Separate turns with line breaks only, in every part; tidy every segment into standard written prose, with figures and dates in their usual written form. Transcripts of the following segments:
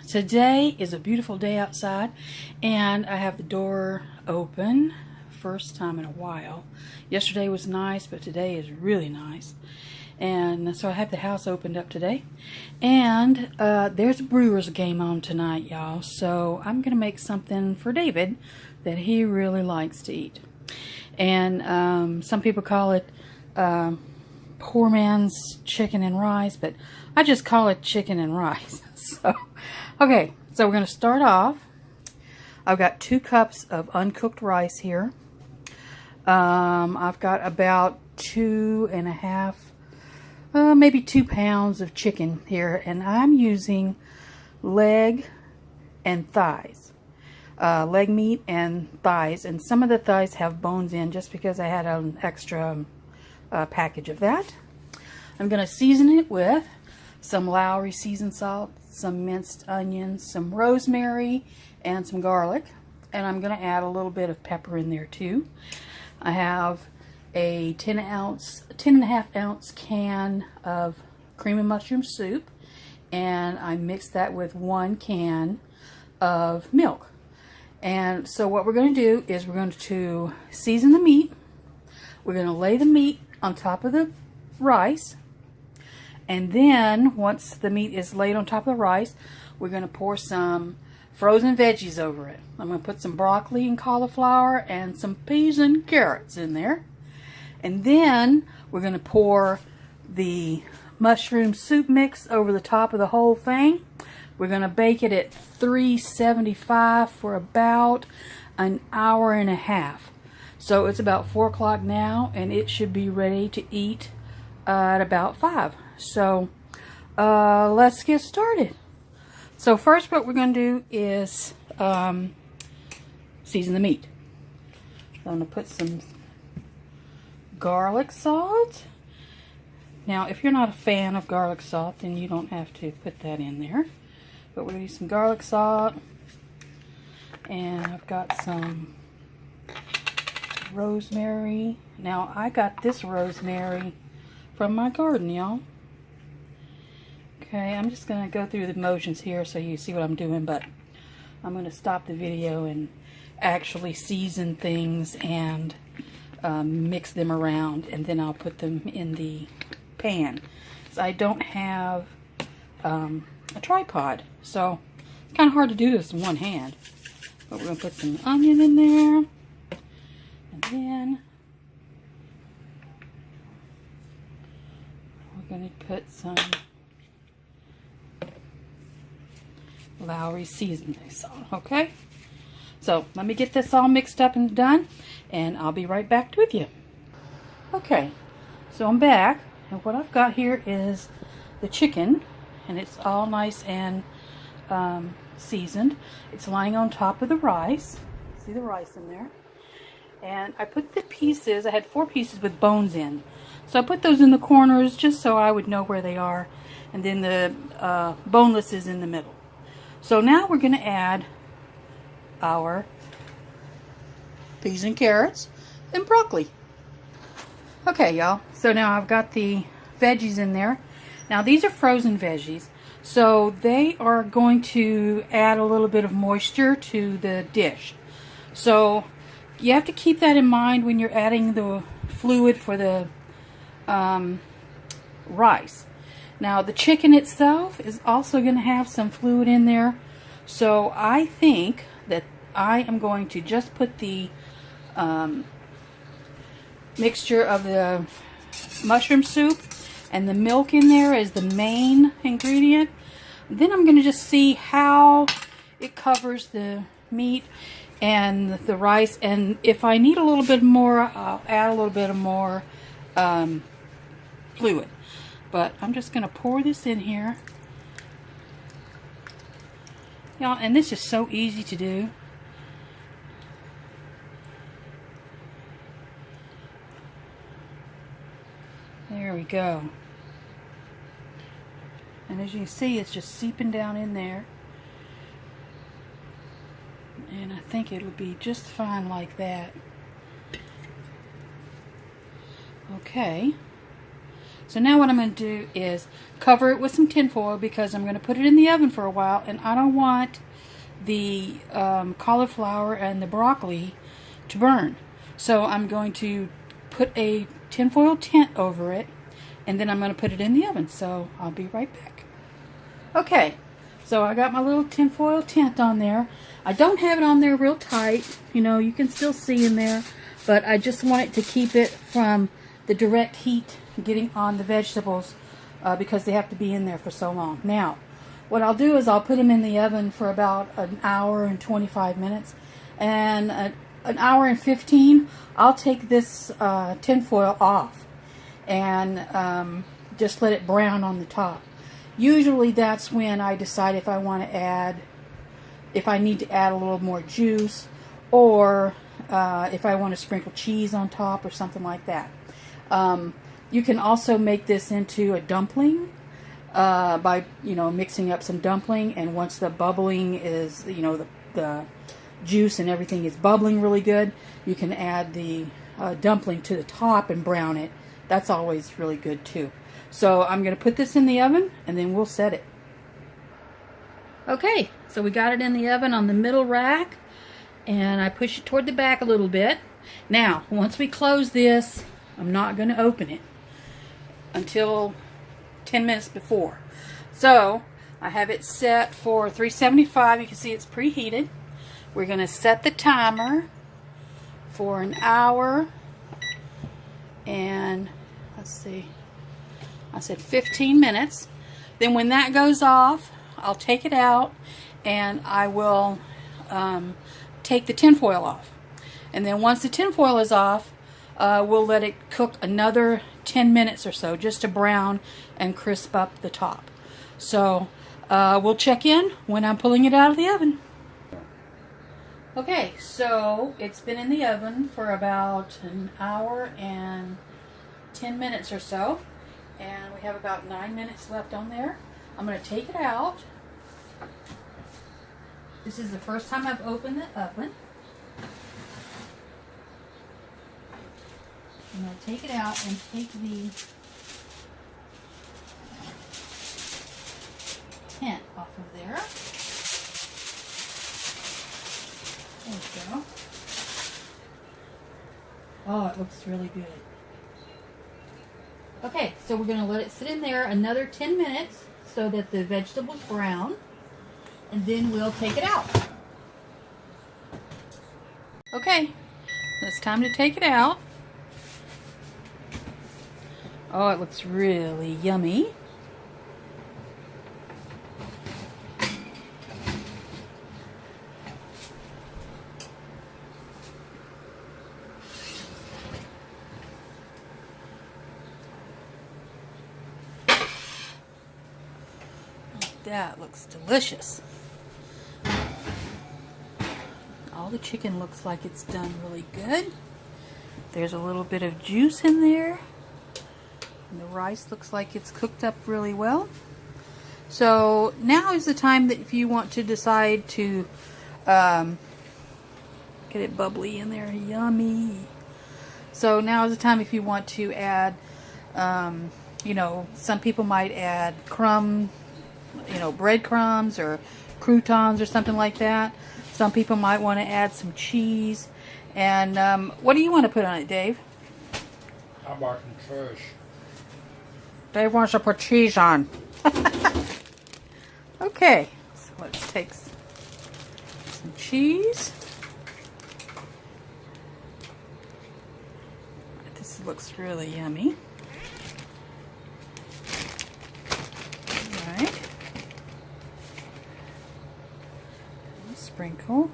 Today is a beautiful day outside, and I have the door open. First time in a while. Yesterday was nice, but today is really nice. And so I have the house opened up today. And there's a Brewers game on tonight, y'all. So I'm going to make something for David that he really likes to eat. And some people call it poor man's chicken and rice, but I just call it chicken and rice. So, okay, so we're going to start off. I've got 2 cups of uncooked rice here. I've got about 2.5, maybe 2 pounds of chicken here, and I'm using leg and thighs. Leg meat and thighs, and some of the thighs have bones in just because I had an extra package of that. I'm going to season it with some Lowry seasoned salt, some minced onions, some rosemary, and some garlic. And I'm going to add a little bit of pepper in there too. I have a 10.5 ounce can of cream and mushroom soup, and I mixed that with 1 can of milk. And so what we're going to do is we're going to season the meat. We're going to lay the meat on top of the rice, and then once the meat is laid on top of the rice, we're going to pour some frozen veggies over it. I'm going to put some broccoli and cauliflower and some peas and carrots in there. And then we're going to pour the mushroom soup mix over the top of the whole thing. We're going to bake it at 375 for about an hour and a half. So it's about 4 o'clock now, and it should be ready to eat at about 5. So let's get started. So first what we're going to do is season the meat. I'm going to put some garlic salt. Now if you're not a fan of garlic salt, then you don't have to put that in there. But we're going to use some garlic salt. And I've got some rosemary. Now I got this rosemary from my garden, y'all. Okay, I'm just going to go through the motions here so you see what I'm doing, but I'm going to stop the video and actually season things and mix them around, and then I'll put them in the pan. So I don't have a tripod, so it's kind of hard to do this in one hand. But we're going to put some onion in there, and then we're going to put some Lowry seasoning salt. Okay, so let me get this all mixed up and done, and I'll be right back with you. Okay, so I'm back, and what I've got here is the chicken, and it's all nice and seasoned. It's lying on top of the rice. See the rice in there? And I put the pieces, I had 4 pieces with bones in. So I put those in the corners just so I would know where they are. And then the boneless is in the middle. So now we're going to add our peas and carrots and broccoli. Okay, y'all. So now I've got the veggies in there. Now these are frozen veggies. So they are going to add a little bit of moisture to the dish. So you have to keep that in mind when you're adding the fluid for the rice. Now the chicken itself is also going to have some fluid in there. So I think that I am going to just put the mixture of the mushroom soup and the milk in there as the main ingredient. Then I'm going to just see how it covers the meat and the rice, and if I need a little bit more, I'll add a little bit of more fluid. But I'm just going to pour this in here. Y'all, and this is so easy to do. There we go. And as you can see, it's just seeping down in there. And I think it'll be just fine like that. Okay. So now what I'm going to do is cover it with some tinfoil because I'm going to put it in the oven for a while, and I don't want the cauliflower and the broccoli to burn. So I'm going to put a tinfoil tent over it, and then I'm going to put it in the oven. So I'll be right back. Okay, so I got my little tinfoil tent on there. I don't have it on there real tight. You know, you can still see in there, but I just want it to keep it from the direct heat getting on the vegetables because they have to be in there for so long. Now, what I'll do is I'll put them in the oven for about an hour and 25 minutes, and an hour and 15, I'll take this tinfoil off and just let it brown on the top. Usually that's when I decide if I want to add, if I need to add a little more juice, or if I want to sprinkle cheese on top or something like that. You can also make this into a dumpling by, you know, mixing up some dumpling, and once the bubbling is, you know, the juice and everything is bubbling really good, you can add the dumpling to the top and brown it. That's always really good too. So I'm going to put this in the oven and then we'll set it. Okay, so we got it in the oven on the middle rack, and I push it toward the back a little bit. Now, once we close this, I'm not going to open it until 10 minutes before. So I have it set for 375. You can see it's preheated. We're going to set the timer for an hour and, let's see, I said 15 minutes. Then when that goes off, I'll take it out and I will take the tinfoil off. And then once the tinfoil is off, we'll let it cook another 10 minutes or so just to brown and crisp up the top. So we'll check in when I'm pulling it out of the oven. Okay, so it's been in the oven for about an hour and 10 minutes or so, and we have about 9 minutes left on there. I'm going to take it out. This is the first time I've opened the oven. I'm going to take it out and take the tent off of there. There we go. Oh, it looks really good. Okay, so we're going to let it sit in there another 10 minutes so that the vegetables brown, and then we'll take it out. Okay, it's time to take it out. Oh, it looks really yummy. That looks delicious. All the chicken looks like it's done really good. There's a little bit of juice in there. And the rice looks like it's cooked up really well. So now is the time that if you want to decide to get it bubbly in there, yummy. So now is the time if you want to add, you know, some people might add breadcrumbs or croutons or something like that. Some people might want to add some cheese. And what do you want to put on it, Dave?
How about some fish?
Dave wants to put cheese on. Okay, so let's take some cheese. This looks really yummy. Alright. Sprinkle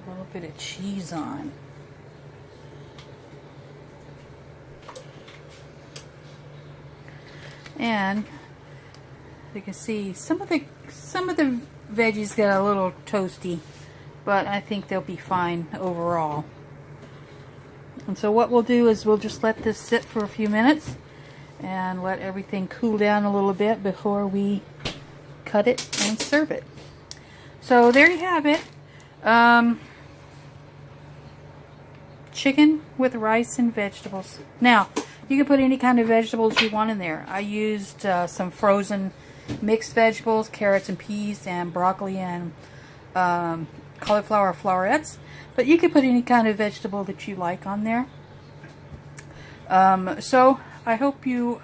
a little bit of cheese on. And you can see some of the veggies get a little toasty, but I think they'll be fine overall. And so what we'll do is we'll just let this sit for a few minutes and let everything cool down a little bit before we cut it and serve it. So there you have it. Chicken with rice and vegetables. Now, You can put any kind of vegetables you want in there. I used some frozen mixed vegetables, carrots and peas, and broccoli and cauliflower florets. But you can put any kind of vegetable that you like on there. So I hope you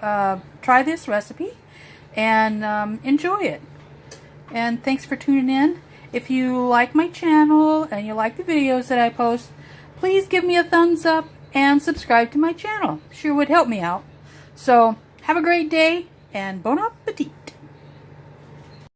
try this recipe and enjoy it. And thanks for tuning in. If you like my channel and you like the videos that I post, please give me a thumbs up and subscribe to my channel. Sure would help me out. So have a great day and bon appetit.